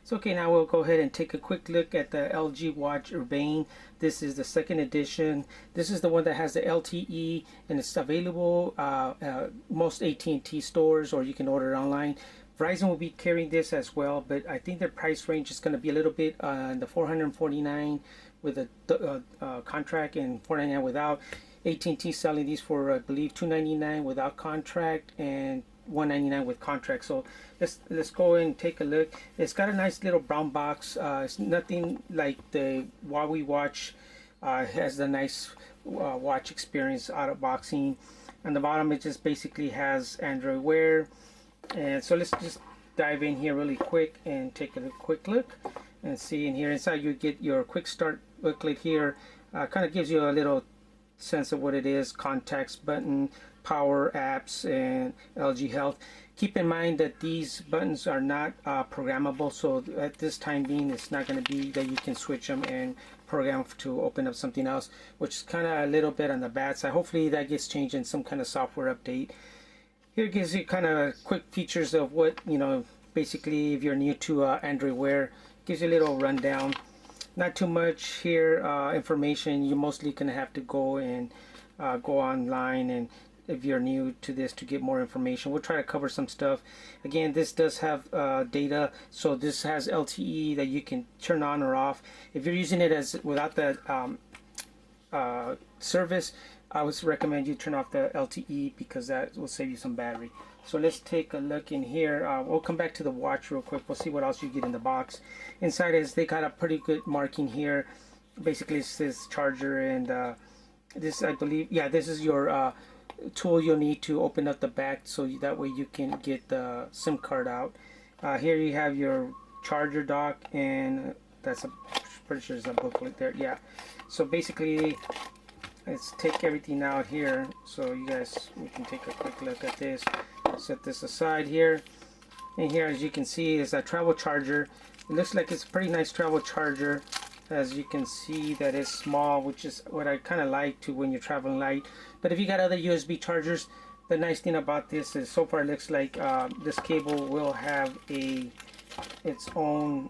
So okay, now we'll go ahead and take a quick look at the LG Watch Urbane. This is the second edition. This is the one that has the LTE, and it's available most AT&T stores, or you can order it online. Verizon will be carrying this as well, but I think their price range is going to be a little bit in the $449 with a contract and $499 without. AT&T selling these for I believe $299 without contract and $199 with contract. So let's go and take a look. It's got a nice little brown box. It's nothing like the Huawei watch. Has the nice watch experience out of boxing. On the bottom it just basically has Android Wear. And so let's just dive in here really quick and take a quick look and see. In here inside you get your quick start booklet here. Kind of gives you a little sense of what it is: contacts, button, power, apps, and LG Health. Keep in mind that these buttons are not programmable, so at this time being it's not going to be that you can switch them and program to open up something else, which is kind of a little bit on the bad side. Hopefully that gets changed in some kind of software update. Here it gives you kind of quick features of what, basically if you're new to Android Wear. Gives you a little rundown. Not too much here information. You mostly gonna have to go and go online, and if you're new to this, to get more information. We'll try to cover some stuff. Again, this does have data, so this has LTE that you can turn on or off. If you're using it as without that service, I would recommend you turn off the LTE because that will save you some battery. So let's take a look in here. We'll come back to the watch real quick. We'll see what else you get in the box. Inside is they got a pretty good marking here. Basically it says charger, and this, I believe, yeah, this is your tool you'll need to open up the back, so that way you can get the SIM card out. Here you have your charger dock, and that's pretty sure there's a booklet there. Yeah, so basically let's take everything out here so we can take a quick look at this. Set this aside here, and here, as you can see, is a travel charger. It looks like it's a pretty nice travel charger. As you can see, that is small, which is what I kind of like to when you're traveling light. But if you got other USB chargers, the nice thing about this is so far it looks like this cable will have its own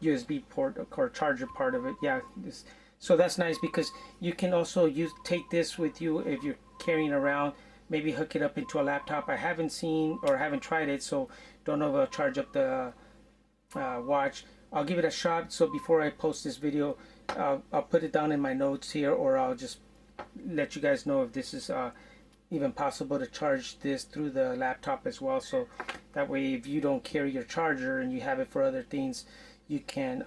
USB port or charger part of it. Yeah, so that's nice because you can also take this with you if you're carrying around. Maybe hook it up into a laptop. I haven't seen or haven't tried it, so don't know if I'll charge up the watch. I'll give it a shot. So before I post this video, I'll put it down in my notes here, or I'll just let you guys know if this is even possible to charge this through the laptop as well. So that way, if you don't carry your charger and you have it for other things, you can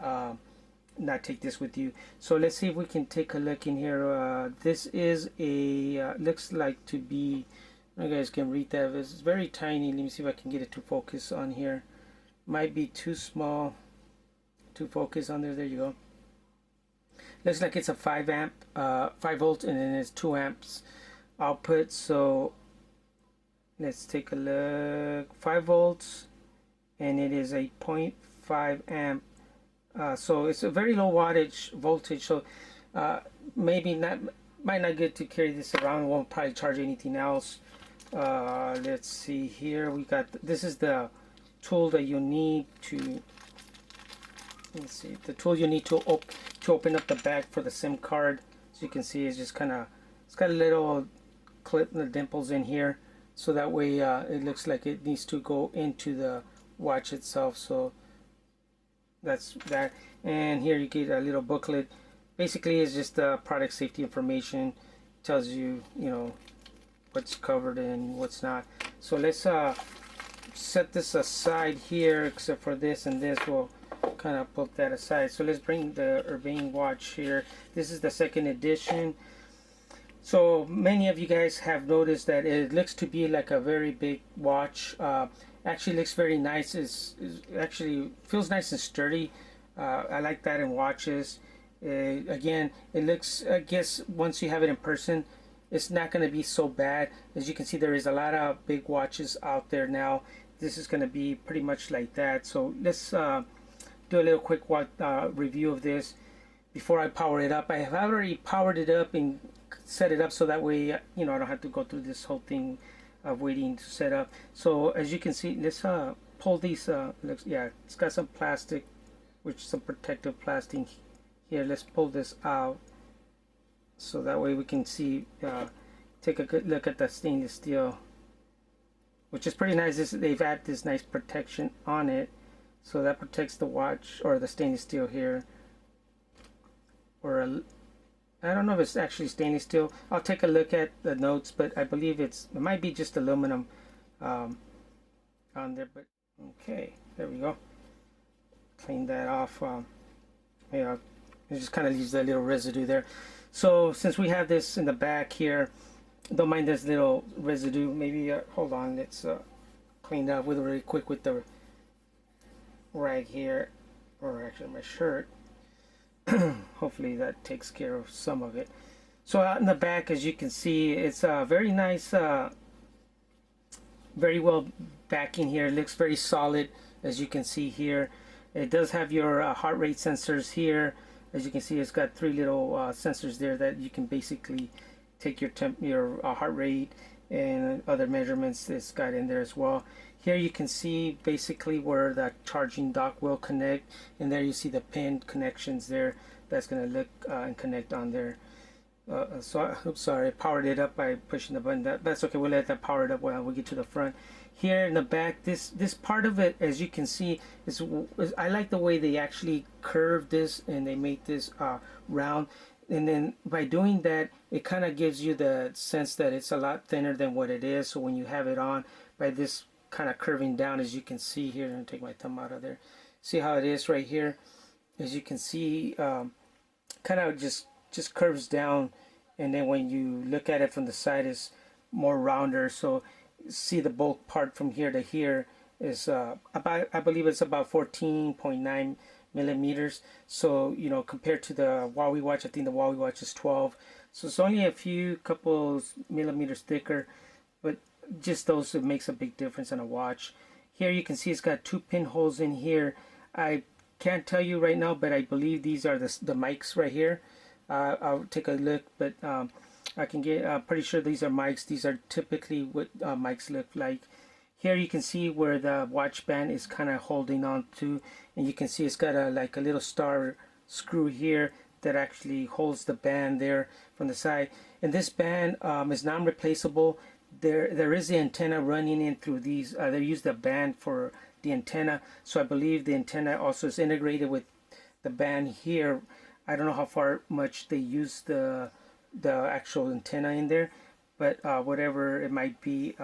not take this with you. So let's see if we can take a look in here. This is a looks like to be, you guys can read that, it's very tiny. Let me see if I can get it to focus on here. Might be too small to focus on there. There you go. Looks like it's a 5 volts, and then it's 2 amps output. So let's take a look. 5 volts, and it is a 0.5 amp. So it's a very low wattage voltage, so might not get to carry this around. Won't probably charge anything else. Let's see here. We got this is the tool that you need to. Let's see, the tool you need to open up the back for the SIM card. As you can see, it's just it's got a little clip and the dimples in here, so that way it looks like it needs to go into the watch itself. So that's that. And here you get a little booklet. Basically it's just product safety information. Tells you what's covered and what's not. So let's set this aside here, except for this and this. We'll kind of put that aside. So let's bring the Urbane watch here. This is the second edition. So many of you guys have noticed that it looks to be like a very big watch. Actually looks very nice. It's actually feels nice and sturdy. I like that in watches. Again, it looks, I guess once you have it in person, it's not going to be so bad. As you can see, there is a lot of big watches out there now. This is going to be pretty much like that. So let's do a little quick review of this before I power it up. I have already powered it up and set it up so that way I don't have to go through this whole thing of waiting to set up. So as you can see, let's pull these. Yeah, it's got some plastic, which some protective plastic here. Let's pull this out so that way we can see. Take a good look at the stainless steel, which is pretty nice. They've added this nice protection on it, so that protects the watch or the stainless steel here. Or I don't know if it's actually stainless steel. I'll take a look at the notes, but I believe it might be just aluminum on there. But okay, there we go. Clean that off. Yeah, it just kind of leaves that little residue there. So since we have this in the back here, don't mind this little residue. Maybe hold on, let's clean that up with really quick with the rag here, or actually my shirt. Hopefully that takes care of some of it. So out in the back, as you can see, it's very nice, very well backing here. It looks very solid, as you can see here. It does have your heart rate sensors here. As you can see, it's got 3 little sensors there that you can basically take your heart rate and other measurements. It's got in there as well. Here you can see basically where the charging dock will connect, and there you see the pin connections there. That's going to look and connect on there. Oops, sorry, I powered it up by pushing the button. That's okay. We'll let that power it up while we get to the front. Here in the back, this part of it, as you can see, is I like the way they actually curved this and they made this round. And then by doing that, it kind of gives you the sense that it's a lot thinner than what it is. So when you have it on, by this kind of curving down, as you can see here, I'm going to take my thumb out of there. See how it is right here? As you can see, kind of just curves down. And then when you look at it from the side, it's more rounder. So see the bulk part from here to here is about, I believe it's about 14.9 millimeters. So, you know, compared to the Huawei watch, I think the Huawei watch is 12. So it's only a few couple millimeters thicker, but just those, it makes a big difference in a watch. Here you can see it's got 2 pinholes in here. I can't tell you right now, but I believe these are the mics right here. I'll take a look, but I can get pretty sure these are mics. These are typically what mics look like. Here you can see where the watch band is kind of holding on to, and you can see it's got like a little star screw here that actually holds the band there from the side. And this band is non-replaceable. There is the antenna running in through these. They use the band for the antenna, so I believe the antenna also is integrated with the band here. I don't know how far much they use the actual antenna in there, but whatever it might be,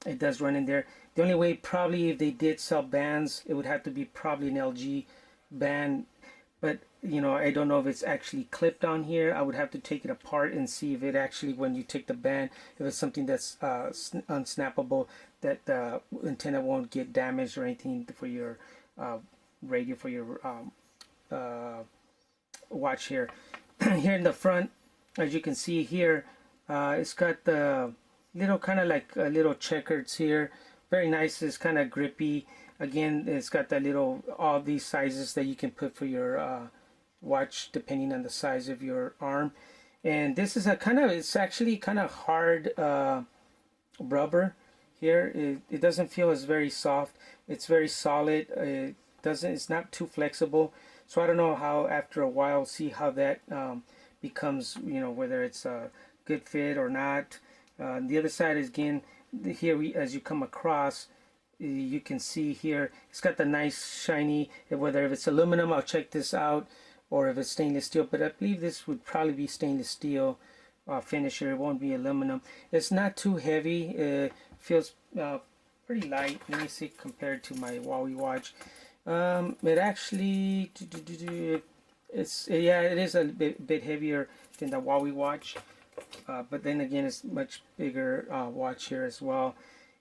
it does run in there. The only way probably if they did sell bands, it would have to be probably an LG band, but you know, I don't know if it's actually clipped on here. I would have to take it apart and see if it actually, when you take the band, if it's something that's unsnappable, that the antenna won't get damaged or anything for your radio, for your watch here. Here in the front, as you can see here, it's got the little kind of like little checkers here. Very nice. It's kind of grippy. Again, it's got that little, all these sizes that you can put for your watch depending on the size of your arm. And this is a kind of, it's actually kind of hard rubber here. It doesn't feel as very soft. It's very solid. It's not too flexible. So I don't know how after a while, see how that becomes, you know, whether it's a good fit or not. The other side is, again, here as you come across, you can see here, it's got the nice shiny, whether if it's aluminum, I'll check this out, or if it's stainless steel, but I believe this would probably be stainless steel finish here. It won't be aluminum. It's not too heavy. It feels pretty light. Let me see compared to my Huawei watch. It actually, it is a bit heavier than the Huawei watch, but then again, it's much bigger watch here as well.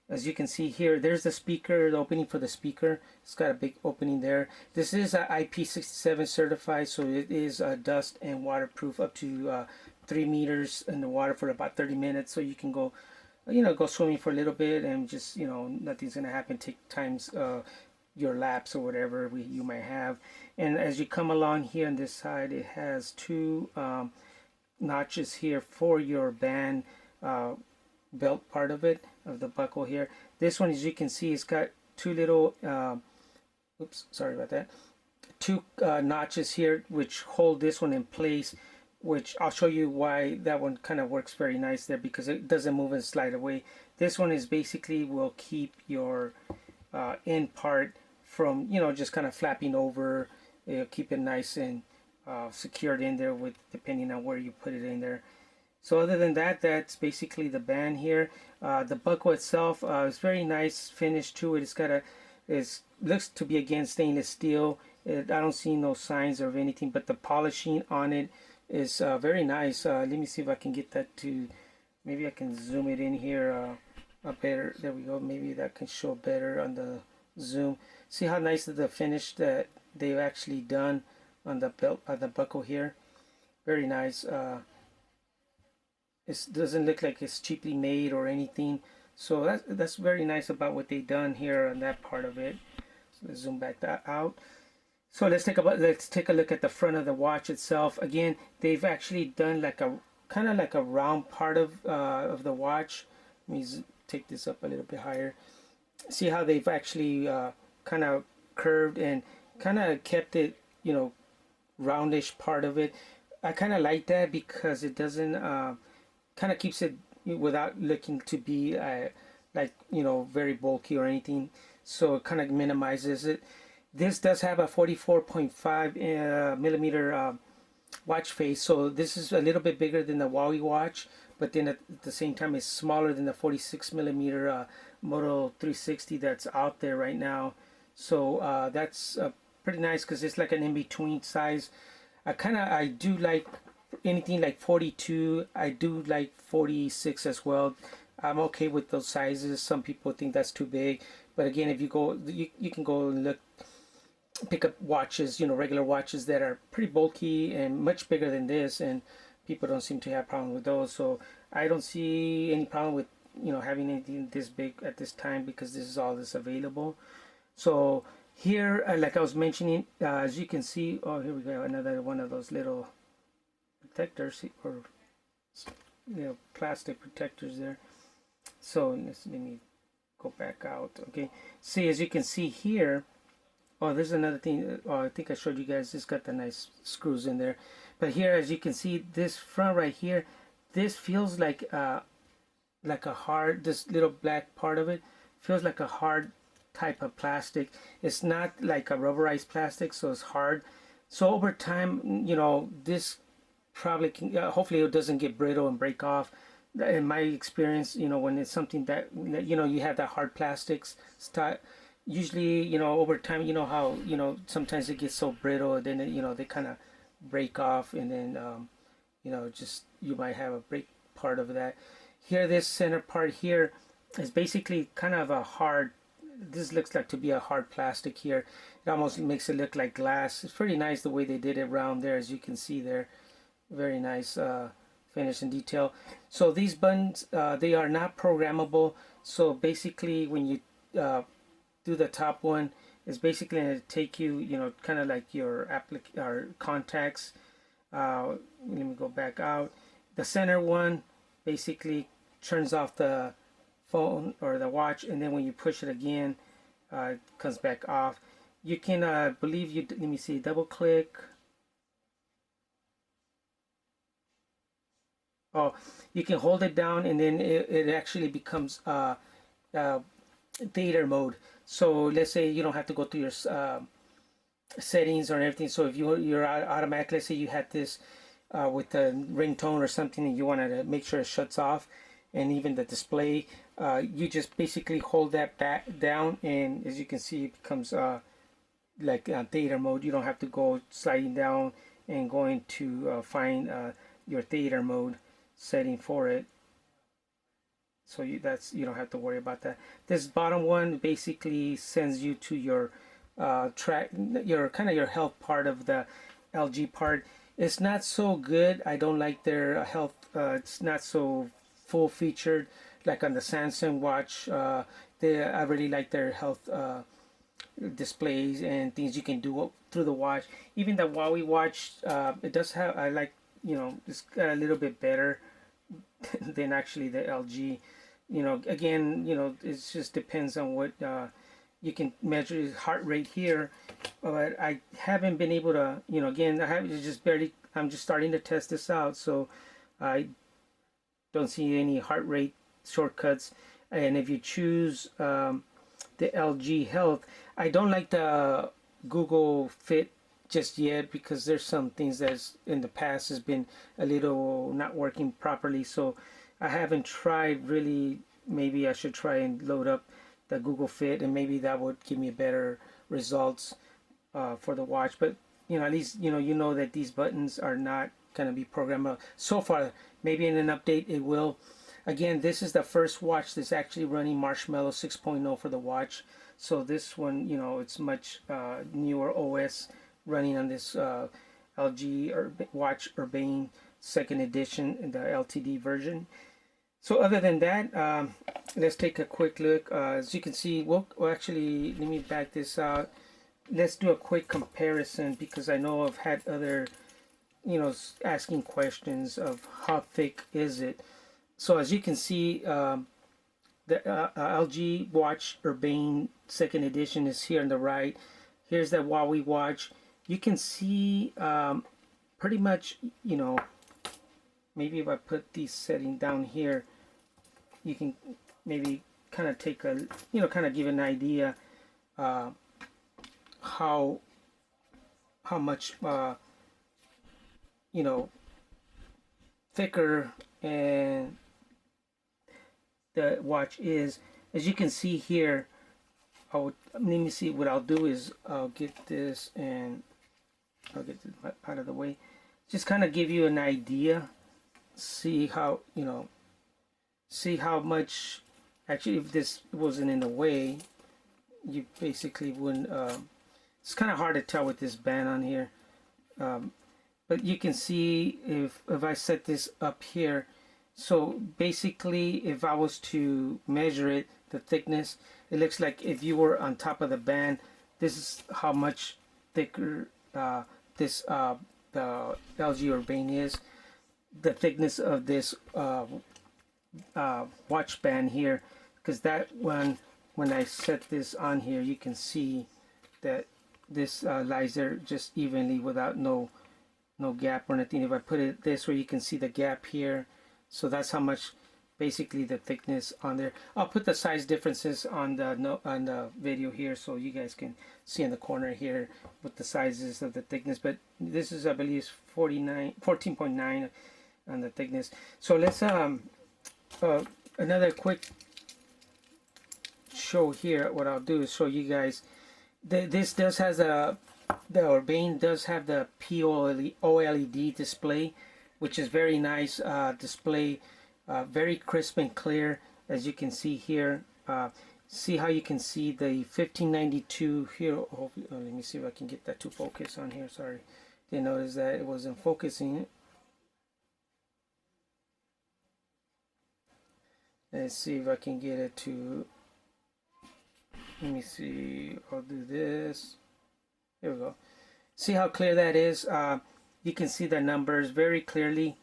As you can see here, there's the speaker, the opening for the speaker. It's got a big opening there. This is IP67 certified, so it is dust and waterproof up to 3 meters in the water for about 30 minutes. So you can go, you know, go swimming for a little bit and just, you know, nothing's gonna happen. Take times your laps or whatever you might have. And as you come along here on this side, it has 2 notches here for your band belt part of it, of the buckle here. This one, as you can see, it's got two little oops, sorry about that, two notches here which hold this one in place, which I'll show you why that one kind of works very nice there, because it doesn't move and slide away. This one is basically will keep your end part from, you know, just kind of flapping over. It'll keep it nice and secured in there, with depending on where you put it in there. So other than that, that's basically the band here. The buckle itself is very nice finish to it. It's got a, looks to be again stainless steel. I don't see no signs of anything, but the polishing on it is very nice. Let me see if I can get that to, maybe I can zoom it in here better. There we go. Maybe that can show better on the zoom. See how nice is the finish that they've actually done on the belt, the buckle here. Very nice. It doesn't look like it's cheaply made or anything. So that's very nice about what they've done here on that part of it. So let's zoom back that out. So let's take a look at the front of the watch itself. Again, they've actually done like a kind of like a round part of the watch. Let me take this up a little bit higher. See how they've actually kind of curved and kind of kept it, you know, roundish part of it. I kind of like that because it doesn't kind of keeps it without looking to be like, you know, very bulky or anything. So it kind of minimizes it. This does have a 44.5 millimeter watch face, so this is a little bit bigger than the Huawei watch, but then at the same time it's smaller than the 46 millimeter Moto 360 that's out there right now. So that's pretty nice because it's like an in-between size. I do like anything like 42. I do like 46 as well. I'm okay with those sizes. Some people think that's too big, but again, if you go, you can go and look, pick up watches, you know, regular watches that are pretty bulky and much bigger than this, and people don't seem to have a problem with those. So I don't see any problem with, you know, having anything this big at this time, because this is all that's available. So here, like I was mentioning, as you can see, oh, here we go, another one of those little protectors, or, you know, plastic protectors there. So let me go back out. Okay, see, as you can see here, oh, there's another thing. Oh, I think I showed you guys. It's got the nice screws in there. But here, as you can see, this front right here, this feels like a hard, this little black part of it feels like a hard type of plastic. It's not like a rubberized plastic, so it's hard. So over time, you know, this probably can, hopefully it doesn't get brittle and break off. In my experience, you know, when it's something that, you know, you have that hard plastics style, usually, you know, over time, you know how, you know, sometimes it gets so brittle, and then, you know, they kind of break off, and then, you know, just, you might have a break part of that. Here, this center part here is basically kind of a hard, this looks like to be a hard plastic here. It almost makes it look like glass. It's pretty nice the way they did it around there, as you can see there. Very nice finish and detail. So these buttons, they are not programmable. So basically, when you do the top one, is basically going to take you, you know, kind of like your contacts. Let me go back out. The center one basically turns off the phone or the watch, and then when you push it again, it comes back off. You can let me see, double click. Oh, you can hold it down, and then it actually becomes theater mode. So let's say you don't have to go through your settings or everything. So if you're automatic, let's say you had this with the ringtone or something, and you wanted to make sure it shuts off, and even the display, you just basically hold that back down, and as you can see, it becomes like theater mode. You don't have to go sliding down and going to find your theater mode setting for it. So you don't have to worry about that. This bottom one basically sends you to your track, your kind of your health part of the LG part. It's not so good. I don't like their health. It's not so full featured like on the Samsung watch. I really like their health displays and things you can do through the watch. Even the Huawei watch, it does have, I like, you know, it's got a little bit better than actually the LG. You know, again, you know, it just depends on what you can measure his heart rate here, but I haven't been able to, again, I have just barely, I'm just starting to test this out, so I don't see any heart rate shortcuts. And if you choose the LG Health, I don't like the Google Fit just yet, because there's some things that's in the past has been a little not working properly, so I haven't tried really. Maybe I should try and load up the Google Fit, and maybe that would give me better results for the watch. But at least you know that these buttons are not going to be programmable so far. Maybe in an update it will. Again, this is the first watch that's actually running Marshmallow 6.0 for the watch, so this one, it's much newer OS running on this LG Watch Urbane 2nd edition, the LTD version. So other than that, let's take a quick look. As you can see, well, actually, let me back this out. Let's do a quick comparison, because I know I've had other, asking questions of how thick is it. So as you can see, the LG Watch Urbane 2nd edition is here on the right. Here's the Huawei watch. You can see pretty much, maybe if I put these setting down here, you can maybe kind of take a, kind of give an idea how much, thicker and the watch is. As you can see here, let me see, what I'll do is I'll get this and I'll get this out of the way. Just kind of give you an idea. See how, see how much, actually, if this wasn't in the way, you basically wouldn't, it's kind of hard to tell with this band on here. But you can see if I set this up here, so basically if I was to measure it, the thickness, it looks like if you were on top of the band, this is how much thicker the LG Urbane is. The thickness of this watch band here, because that one, when I set this on here, you can see that this lies there just evenly without no gap or anything. If I put it this way, you can see the gap here. So that's how much basically the thickness on there. I'll put the size differences on the video here, so you guys can see in the corner here what the sizes of the thickness. But this is, I believe, 14.9 on the thickness. So let's another quick show here. What I'll do is show you guys. This does has the Urbane does have the OLED display, which is very nice display, very crisp and clear, as you can see here. See how you can see the 1592 here. Let me see if I can get that to focus on here. Sorry, didn't notice that it wasn't focusing. Let's see if I can get it to, let me see, I'll do this. Here we go. See how clear that is? You can see the numbers very clearly.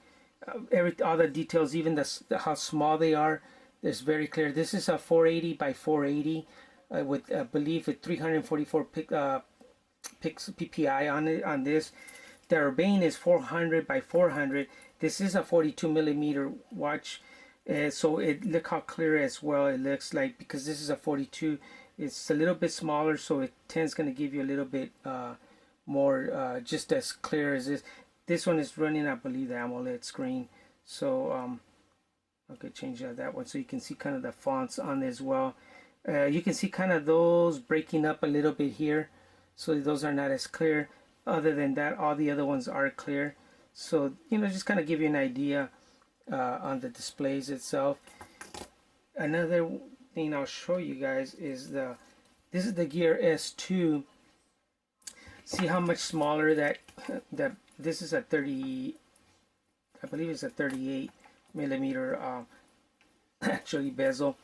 All the details, even how small they are, is very clear. This is a 480 by 480 with, I believe, a 344 ppi on it. On this, the Urbane is 400 by 400. This is a 42 millimeter watch, so look how clear as well it looks like, because this is a 42. It's a little bit smaller, so it tends going to give you a little bit more, just as clear as this. This one is running, I believe, the AMOLED screen. So okay, change that one so you can see kind of the fonts on as well. You can see kind of those breaking up a little bit here, so those are not as clear. Other than that, all the other ones are clear. So just kind of give you an idea on the displays itself. Another thing I'll show you guys is this is the Gear S2. See how much smaller that this is a 30, I believe it's a 38 millimeter actually bezel.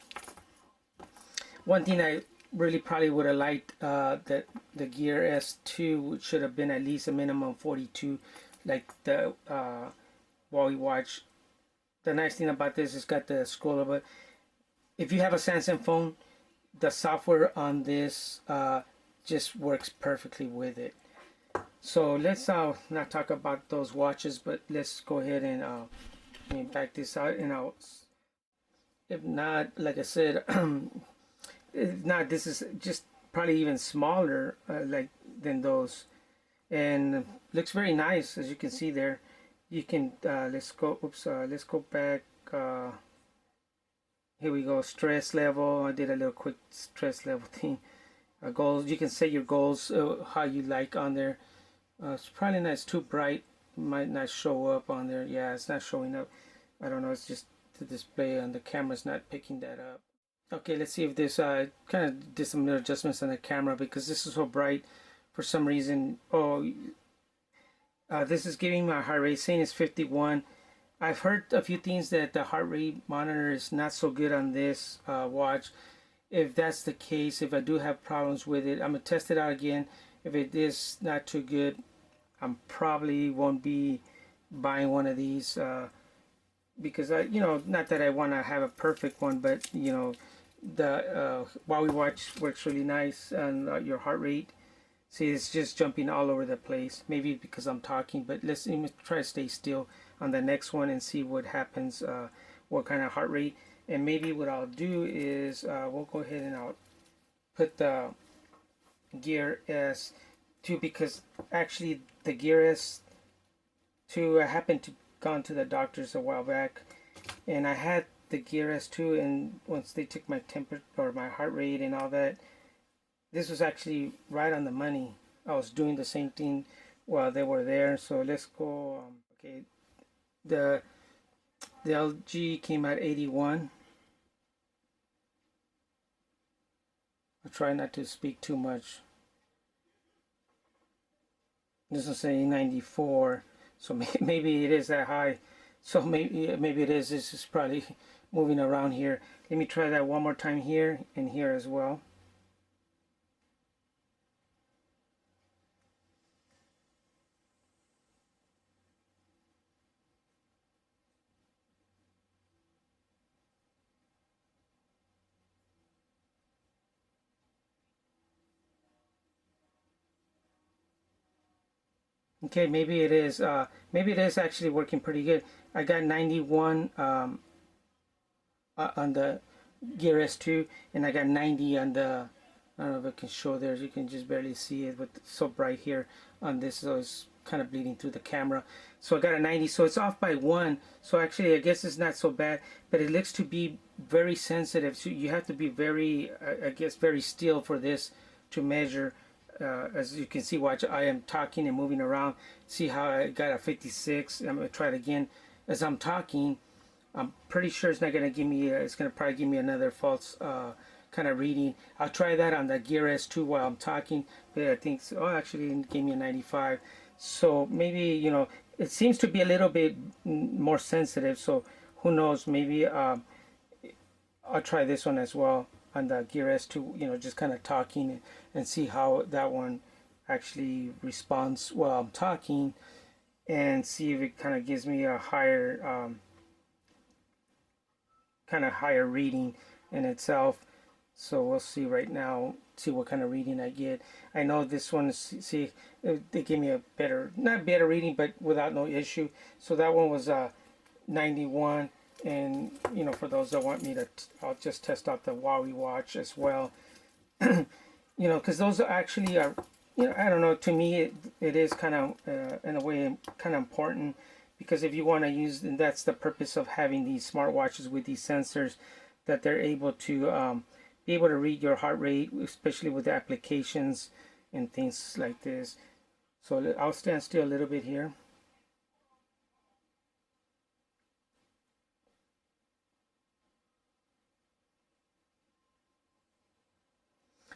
One thing I really probably would have liked, that the Gear S2 should have been at least a minimum 42, like the Huawei watch. The nice thing about this is got the scroll, but if you have a Samsung phone, the software on this just works perfectly with it. So let's not talk about those watches, but let's go ahead and let me back this out, and if not, like I said, if not, this is just probably even smaller like than those, and looks very nice, as you can see there. You can let's go back. Here we go. Stress level. I did a little quick stress level thing. Goals. You can set your goals how you like on there. It's probably not, it's too bright. Might not show up on there. Yeah, it's not showing up. I don't know. It's just the display on the camera's not picking that up. Okay, let's see if this kind of did some little adjustments on the camera because this is so bright for some reason. Oh, this is giving my heart rate, saying it's 51. I've heard a few things that the heart rate monitor is not so good on this watch. If that's the case, if I do have problems with it, I'm gonna test it out again. If it is not too good, I probably won't be buying one of these because not that I want to have a perfect one, but the Huawei watch works really nice on your heart rate. See, it's just jumping all over the place. Maybe because I'm talking, but let me try to stay still on the next one and see what happens, what kind of heart rate. And maybe what I'll do is we'll go ahead and I'll put the Gear S2, because actually the Gear S2, I happened to gone to the doctor's a while back, and I had the Gear S2, and once they took my temperature or my heart rate and all that, this was actually right on the money. I was doing the same thing while they were there. So let's go. Okay, the LG came at 81. I'll try not to speak too much. This is saying 94, so maybe it is that high. So maybe it is. This is probably moving around here. Let me try that one more time here and here as well. Okay, maybe it is. Maybe it is actually working pretty good. I got 91 on the Gear S2, and I got 90 on the. I don't know if I can show there. You can just barely see it, but it's so bright here on this, so it's kind of bleeding through the camera. So I got a 90, so it's off by 1. So actually, I guess it's not so bad, but it looks to be very sensitive. So you have to be very, I guess, very still for this to measure. As you can see, watch, I am talking and moving around. See how I got a 56. I'm going to try it again. As I'm talking, I'm pretty sure it's not going to give me, it's going to probably give me another false kind of reading. I'll try that on the Gear S2 while I'm talking, but I think, oh, actually it gave me a 95. So maybe, it seems to be a little bit more sensitive. So who knows, maybe I'll try this one as well on the Gear S2, just kind of talking and see how that one actually responds while I'm talking, and see if it kind of gives me a higher higher reading in itself. So we'll see right now, see what kind of reading I get. I know this one, see, they gave me a better, not better reading, but without no issue. So that one was 91. And for those that want me to, I'll just test out the Huawei watch as well. Because those actually are, I don't know, to me it is kind of in a way kind of important, because if you want to use, and that's the purpose of having these smartwatches with these sensors, that they're able to be able to read your heart rate, especially with the applications and things like this. So I'll stand still a little bit here.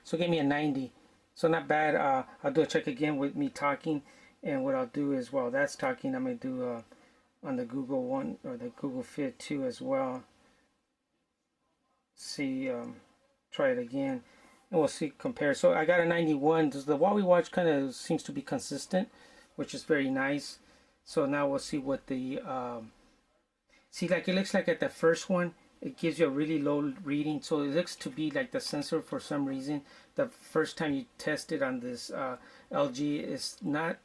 So give me a 90. So not bad. I'll do a check again with me talking, and what I'll do is while that's talking, I'm going to do on the Google one, or the Google Fit 2 as well. See, try it again, and we'll see, compare. So I got a 91. The Huawei watch kind of seems to be consistent, which is very nice. So now we'll see what the see, like it looks like at the first one it gives you a really low reading. So it looks to be like the sensor for some reason. The first time you test it on this LG, is not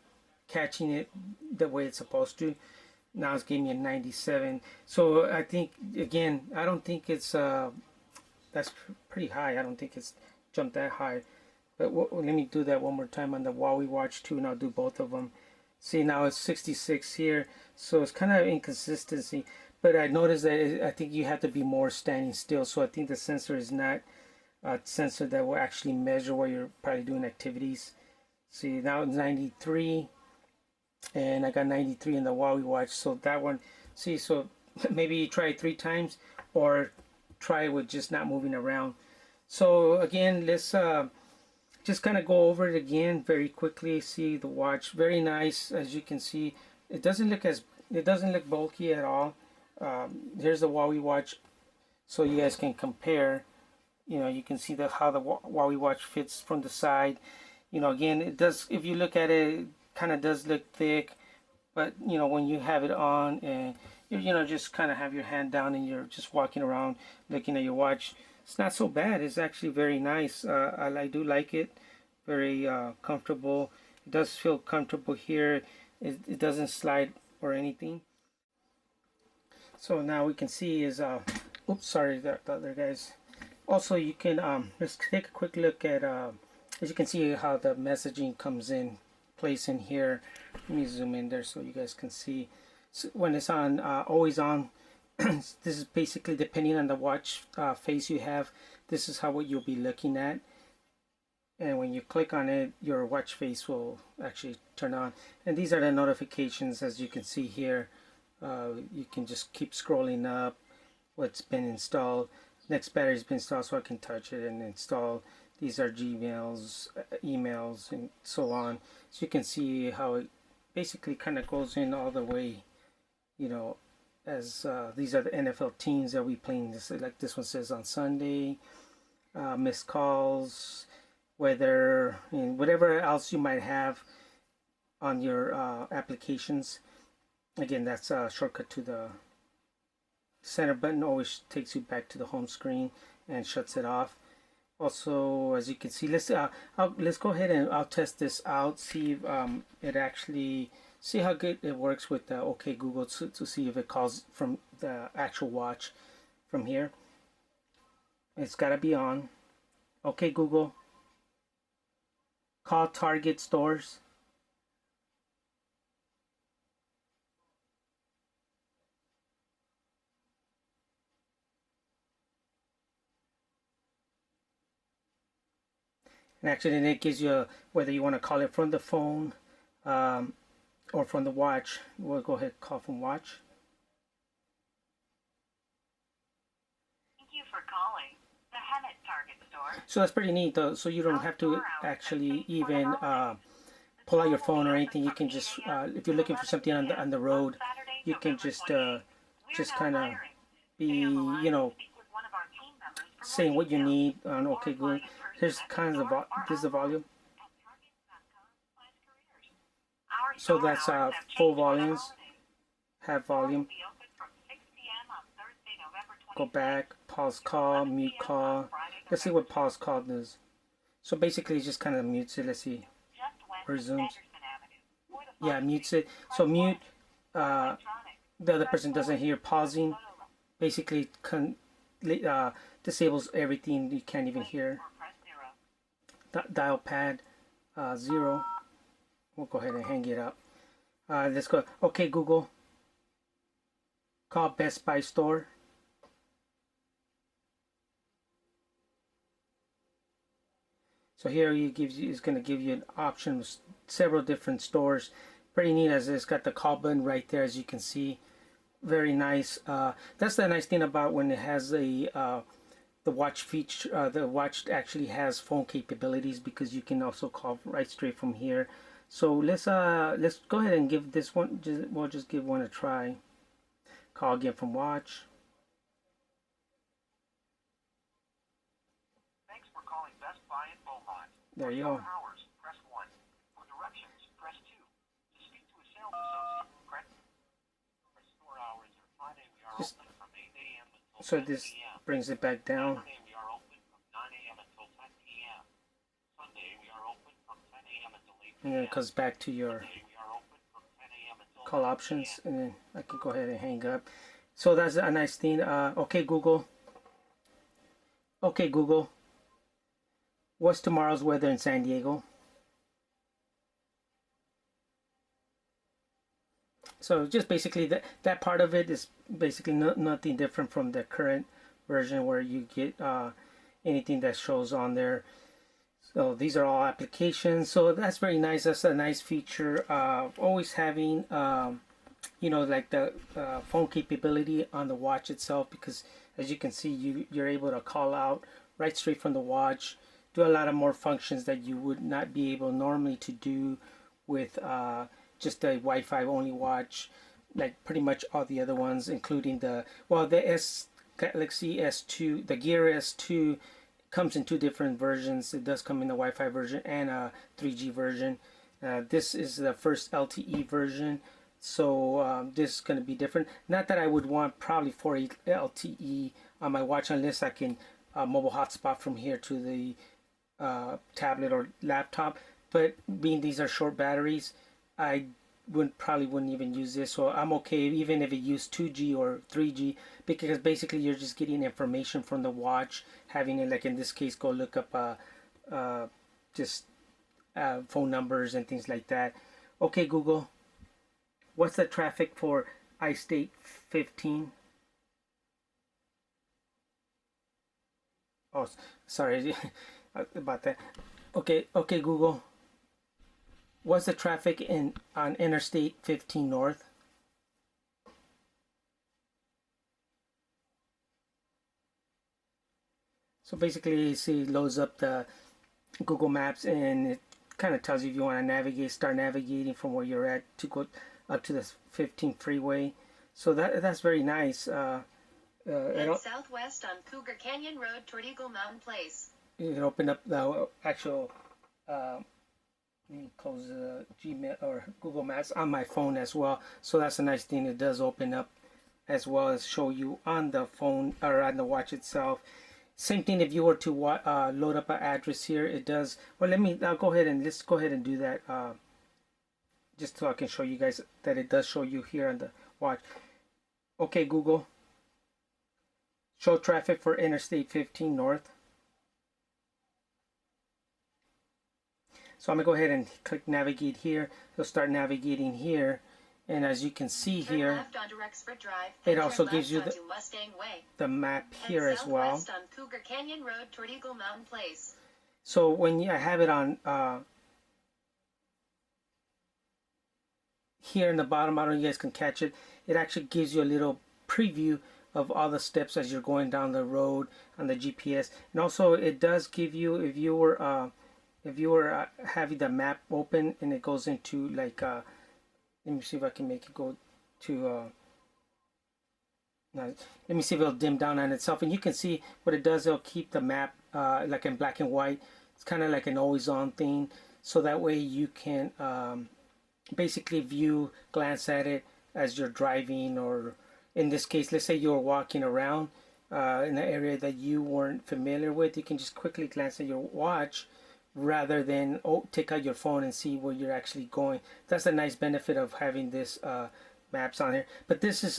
catching it the way it's supposed to. Now it's giving me a 97. So I think, again, I don't think it's that's pretty high. I don't think it's jumped that high. But let me do that one more time on the Huawei Watch 2, and I'll do both of them. See, now it's 66 here, so it's kind of inconsistency. But I noticed that I think you have to be more standing still. So I think the sensor is not a sensor that will actually measure where you're probably doing activities. See, now it's 93, and I got 93 in the Huawei Watch. So that one, see, so maybe you try it 3 times, or try it with just not moving around. So again, let's just kind of go over it again very quickly. See the watch, very nice. As you can see, it doesn't look bulky at all. Here's the Huawei Watch, so you guys can compare. You know, you can see how the Huawei Watch fits from the side. You know, again, it does, if you look at it, it kind of does look thick, but you know, when you have it on and you know, just kind of have your hand down and you're just walking around looking at your watch, it's not so bad. It's actually very nice. I do like it. Very comfortable. It does feel comfortable here. It doesn't slide or anything. So now we can see is oops, sorry, the other guys. Also, you can let's take a quick look at as you can see how the messaging comes in place in here. Let me zoom in there so you guys can see. So when it's on always on, this is basically depending on the watch face you have. This is what you'll be looking at, and when you click on it, your watch face will actually turn on. And these are the notifications, as you can see here. You can just keep scrolling up what's been installed. Next battery's been installed, so I can touch it and install. These are Gmails, emails, and so on. So you can see how it basically kind of goes in all the way, you know, as these are the NFL teams that we playing. This, like this one says on Sunday, missed calls, weather, and whatever else you might have on your applications. Again, that's a shortcut to the center button. Always takes you back to the home screen and shuts it off. Also, as you can see, let's go ahead and I'll test this out. See if it actually, see how good it works with OK Google to see if it calls from the actual watch from here. It's got to be on. OK Google, call Target stores. And actually then it gives you whether you want to call it from the phone or from the watch. We'll go ahead and call from watch. Thank you for calling the Hammett Target store. So that's pretty neat though. So you don't have to actually even pull out your phone or anything. You can just, if you're looking for something on the road, you can just kind of be, you know, saying what you need on OK Google. Here's kind of this is the volume. So that's full volumes, half volume. Go back, pause call, mute call. Let's see what pause call does. So basically it just kind of mutes it. Let's see. Resumes. Yeah, mutes it. So mute, the other person doesn't hear pausing. Basically disables everything. You can't even hear. Dial pad 0. We'll go ahead and hang it up. Let's go. OK Google, call Best Buy store. So here it's going to give you an option of several different stores. Pretty neat, as it's got the call button right there, as you can see. Very nice. That's the nice thing about when it has the watch feature. The watch actually has phone capabilities, because you can also call right straight from here. So let's go ahead and give this one. We'll just give one a try. Call again from watch. Thanks for calling Best Buy in Beaumont. There you go. Hours, press 1. For directions, press 2. To speak to a sales associate, press store hours are Friday. We are open from 8 a.m. until So this brings it back down. Saturday we are open from 9 a.m. until 10 p.m. Sunday we are open from 10 a.m. until 8 p.m. And then it goes back to your Monday we are open from 10 a.m. until call 9 options, p.m. and then I can go ahead and hang up. So that's a nice thing. Okay, Google. Okay, Google. What's tomorrow's weather in San Diego? So just basically that part of it is basically nothing different from the current version where you get anything that shows on there. So these are all applications. So that's very nice. That's a nice feature. Always having you know, like the phone capability on the watch itself, because as you can see, you're able to call out right straight from the watch, do a lot of more functions that you would not be able normally to do with just a Wi-Fi only watch, like pretty much all the other ones, including the Galaxy S2, the Gear S2 comes in two different versions. It does come in the Wi-Fi version and a 3G version. This is the first LTE version, so this is going to be different. Not that I would want probably for a LTE on my watch unless I can mobile hotspot from here to the tablet or laptop, but being these are short batteries, I probably wouldn't even use this. So I'm okay even if it used 2G or 3G, because basically you're just getting information from the watch, having it, like in this case, go look up just phone numbers and things like that. Okay, Google, what's the traffic for I-State 15? Oh, sorry about that. Okay, Google, what's the traffic on Interstate 15 North? So basically, you see, it loads up the Google Maps, and it kind of tells you if you want to navigate, start navigating from where you're at to go up to the 15 freeway. So that's very nice. Head southwest on Cougar Canyon Road toward Eagle Mountain Place. You can open up the actual. Let me close the Gmail or Google Maps on my phone as well. So that's a nice thing. It does open up as well as show you on the phone or on the watch itself. Same thing if you were to load up an address here, it does. Well, let's go ahead and do that just so I can show you guys that it does show you here on the watch. Okay, Google, show traffic for Interstate 15 North. So I'm gonna go ahead and click navigate here. It'll start navigating here, and as you can see here, left onto Rexford Drive, it also gives you Mustang Way. the map here as well. Southwest on Cougar Canyon Road toward Eagle Mountain Place. So when I have it on here in the bottom, I don't know if you guys can catch it. It actually gives you a little preview of all the steps as you're going down the road on the GPS, and also it does give you, if you were having the map open and it goes into like let me see if I can make it go to let me see if it'll dim down on itself, and you can see what it does. It'll keep the map like in black and white. It's kind of like an always on thing, so that way you can basically glance at it as you're driving, or in this case, let's say you're walking around in an area that you weren't familiar with. You can just quickly glance at your watch rather than take out your phone and see where you're actually going. That's a nice benefit of having this maps on here. But this is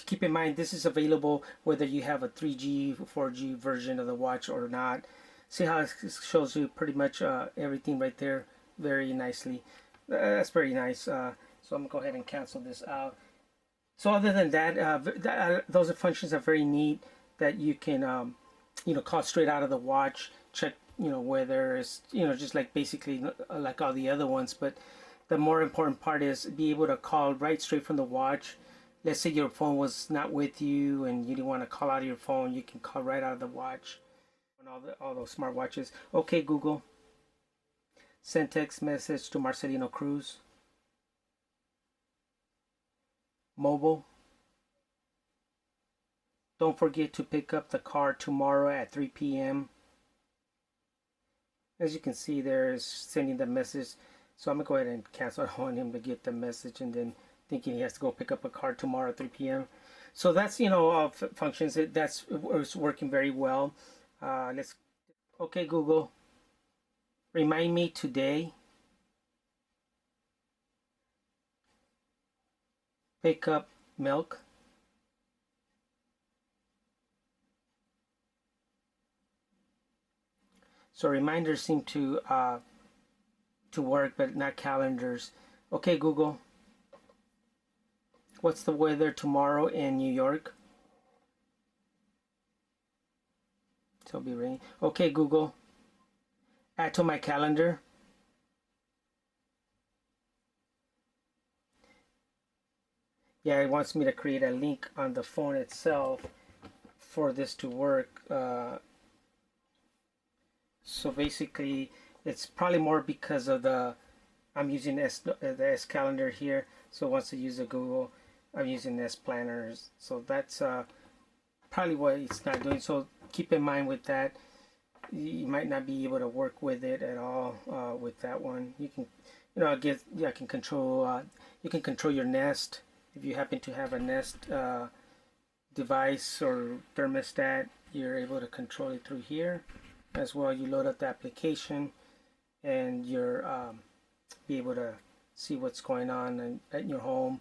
keep in mind, this is available whether you have a 3G 4G version of the watch or not. See how it shows you pretty much everything right there very nicely. That's very nice. So I'm gonna go ahead and cancel this out. So other than that, those functions are very neat, that you can call straight out of the watch, check whether it's just like basically like all the other ones. But the more important part is be able to call right straight from the watch. Let's say your phone was not with you and you didn't want to call out of your phone, you can call right out of the watch on all those smartwatches. Okay, Google, send text message to Marcelino Cruz. Mobile, don't forget to pick up the car tomorrow at 3 p.m. As you can see, there is sending the message. So I'm gonna go ahead and cancel. I don't want him to get the message and then thinking he has to go pick up a car tomorrow at 3 p.m. So that's, functions. It's working very well. Let's. Okay, Google. Remind me today. Pick up milk. So reminders seem to work, but not calendars. Okay, Google. What's the weather tomorrow in New York? So it'll be rain. Okay, Google. Add to my calendar. Yeah, it wants me to create a link on the phone itself for this to work. So basically, it's probably more because of I'm using the S calendar here. So once I use the Google, I'm using S planners. So that's probably what it's not doing. So keep in mind with that, you might not be able to work with it at all with that one. You can, I can control. You can control your Nest if you happen to have a Nest device or thermostat. You're able to control it through here as well. You load up the application, and you're be able to see what's going on at your home.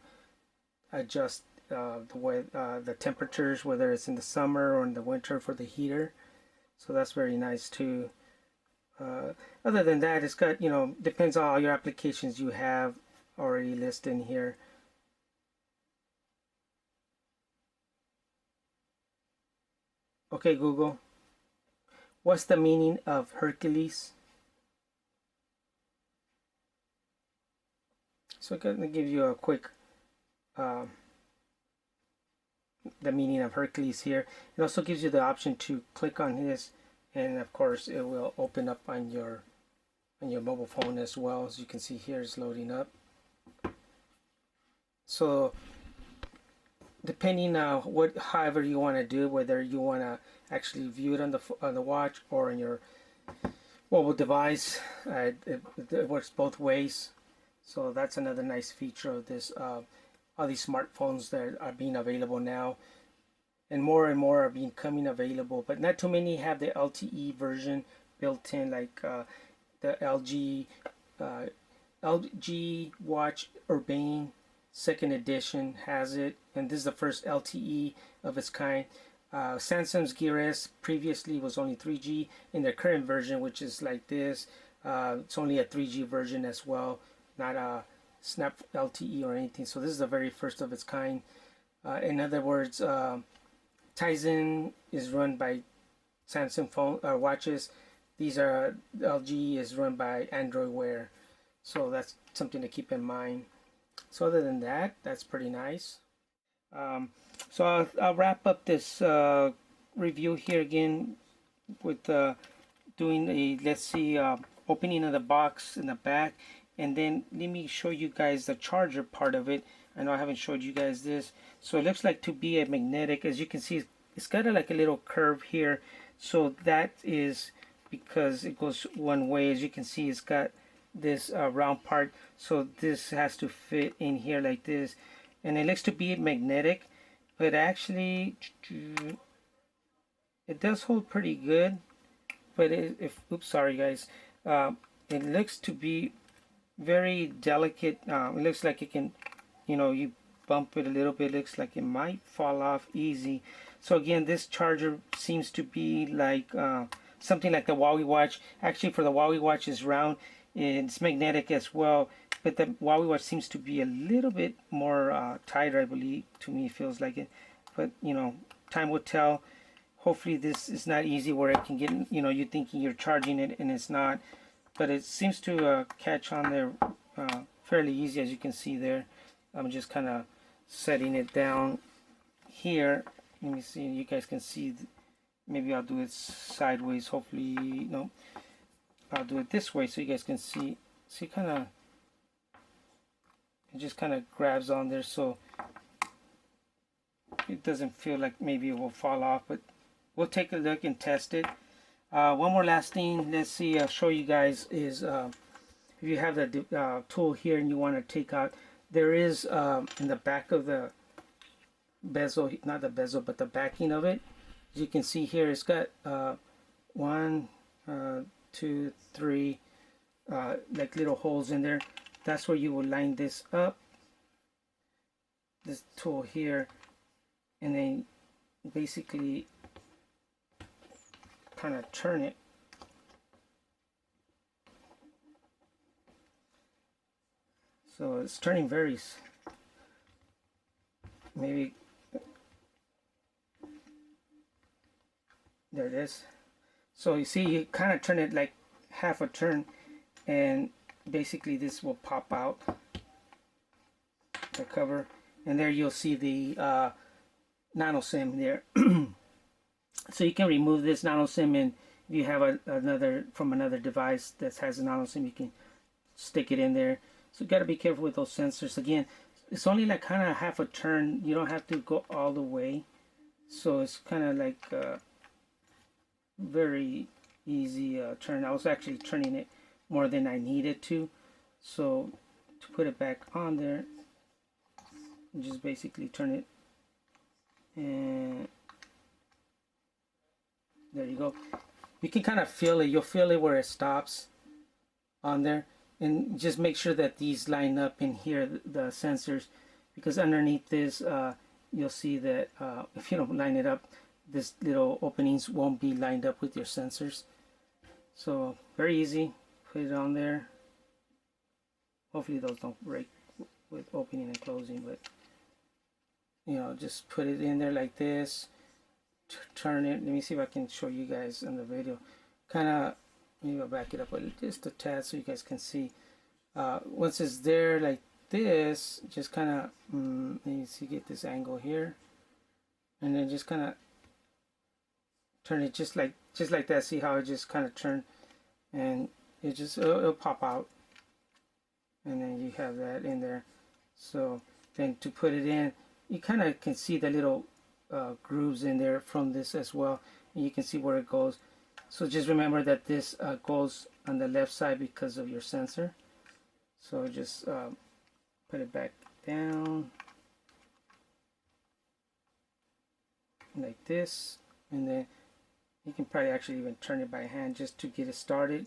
Adjust the temperatures, whether it's in the summer or in the winter for the heater. So that's very nice too. Other than that, it's got, depends on all your applications you have already listed in here. Okay, Google. What's the meaning of Hercules? So I'm going to give you a quick the meaning of Hercules here. It also gives you the option to click on this, and of course it will open up on your mobile phone as well. As you can see here, it's loading up. So depending on however you want to do, whether you want to actually view it on the watch or on your mobile device, it works both ways. So that's another nice feature of this. All these smartphones that are being available now, and more are becoming available, but not too many have the LTE version built in, like the LG Watch Urbane 2nd edition has it, and this is the first LTE of its kind. Samsung's Gear S previously was only 3G. In their current version, which is like this, it's only a 3G version as well, not a Snap LTE or anything. So this is the very first of its kind. In other words, Tizen is run by Samsung watches. These are LG is run by Android Wear. So that's something to keep in mind. So other than that, that's pretty nice. So I'll wrap up this review here again with doing a, let's see, opening of the box in the back, and then let me show you guys the charger part of it. I know I haven't showed you guys this. So it looks like to be a magnetic. As you can see, it's got like a little curve here. So that is because it goes one way. As you can see, it's got this round part. So this has to fit in here like this. And it looks to be magnetic, but actually it does hold pretty good. But oops, sorry guys. It looks to be very delicate. It looks like it can, you bump it a little bit, it looks like it might fall off easy. So again, this charger seems to be like something like the Huawei watch. Actually, for the Huawei watch is round, it's magnetic as well, but the Huawei watch seems to be a little bit more tighter, I believe. To me, it feels like it, but time will tell. Hopefully this is not easy where it can get, you're thinking you're charging it and it's not. But it seems to catch on there fairly easy, as you can see there. I'm just kind of setting it down here. Let me see, you guys can see. Maybe I'll do it sideways. Hopefully, no. I'll do it this way so you guys can see. See, it just kind of grabs on there, so it doesn't feel like maybe it will fall off. But we'll take a look and test it. One more last thing, let's see, I'll show you guys is if you have the tool here and you want to take out, there is in the back of the bezel, not the bezel, but the backing of it. As you can see here, it's got 1, 2, 3 like little holes in there. That's where you will line this up, this tool here, and then basically kind of turn it. So it's turning very, maybe, there it is. So you see, you kind of turn it like half a turn, and basically this will pop out, the cover, and there you'll see the nano SIM there. So you can remove this nano SIM, and if you have another from another device that has a nano SIM, you can stick it in there. So you got to be careful with those sensors. Again, it's only like kind of half a turn. You don't have to go all the way. So it's kind of like very easy turn. I was actually turning it more than I needed to. So to put it back on there, you just basically turn it, and there you go. You can kind of feel it. You'll feel it where it stops on there. And just make sure that these line up in here, the sensors, because underneath this, you'll see that if you don't line it up, this little openings won't be lined up with your sensors. So very easy. Put it on there. Hopefully those don't break with opening and closing, but you know, just put it in there like this. Turn it. Let me see if I can show you guys in the video. Kind of, maybe I'll back it up just a tad so you guys can see. Once it's there like this, just kind of let me see, get this angle here, and then just kind of turn it just like that. See how it just kind of turned, and it just it'll pop out, and then you have that in there. So then to put it in, you kind of can see the little grooves in there from this as well, and you can see where it goes. So just remember that this goes on the left side because of your sensor. So just put it back down like this, and then you can probably actually even turn it by hand just to get it started,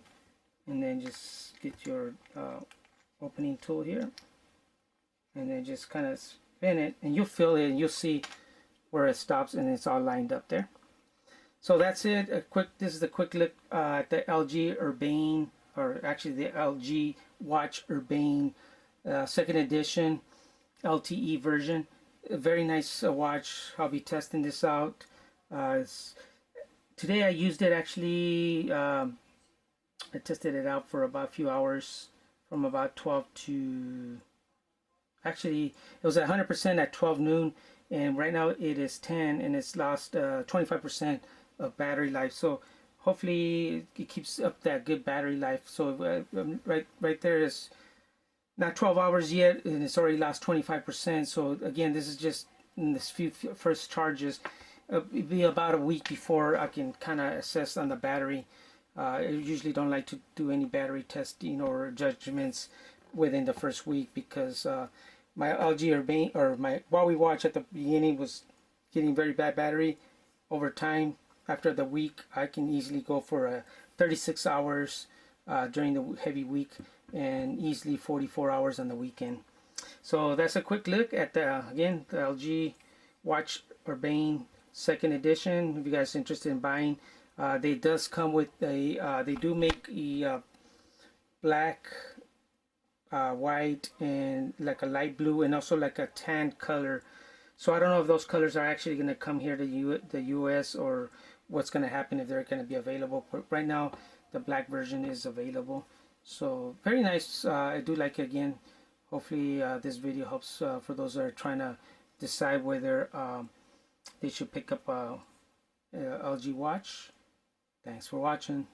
and then just get your opening tool here, and then just kind of spin it, and you'll feel it, and you'll see where it stops, and it's all lined up there. So that's it. This is a quick look at the LG Urbane, or actually the LG Watch Urbane 2nd edition LTE version. A very nice watch. I'll be testing this out. Today I used it actually. I tested it out for about a few hours, from about 12 to, actually it was at 100% at 12 noon, and right now it is 10, and it's lost 25% of battery life. So hopefully it keeps up that good battery life. So right there is not 12 hours yet, and it's already lost 25%. So again, this is just in this few first charges. It'll be about a week before I can kind of assess on the battery. I usually don't like to do any battery testing or judgments within the first week, because my LG Urbane, or my Huawei watch at the beginning, was getting very bad battery. Over time, after the week, I can easily go for 36 hours during the heavy week, and easily 44 hours on the weekend. So that's a quick look at again, the LG Watch Urbane 2nd edition. If you guys are interested in buying, they does come with a they do make a black, white, and like a light blue, and also like a tan color. So I don't know if those colors are actually going to come here to the US, or what's going to happen, if they're going to be available. But right now the black version is available. So very nice. I do like it. Again, hopefully this video helps for those that are trying to decide whether they should pick up a LG watch. Thanks for watching.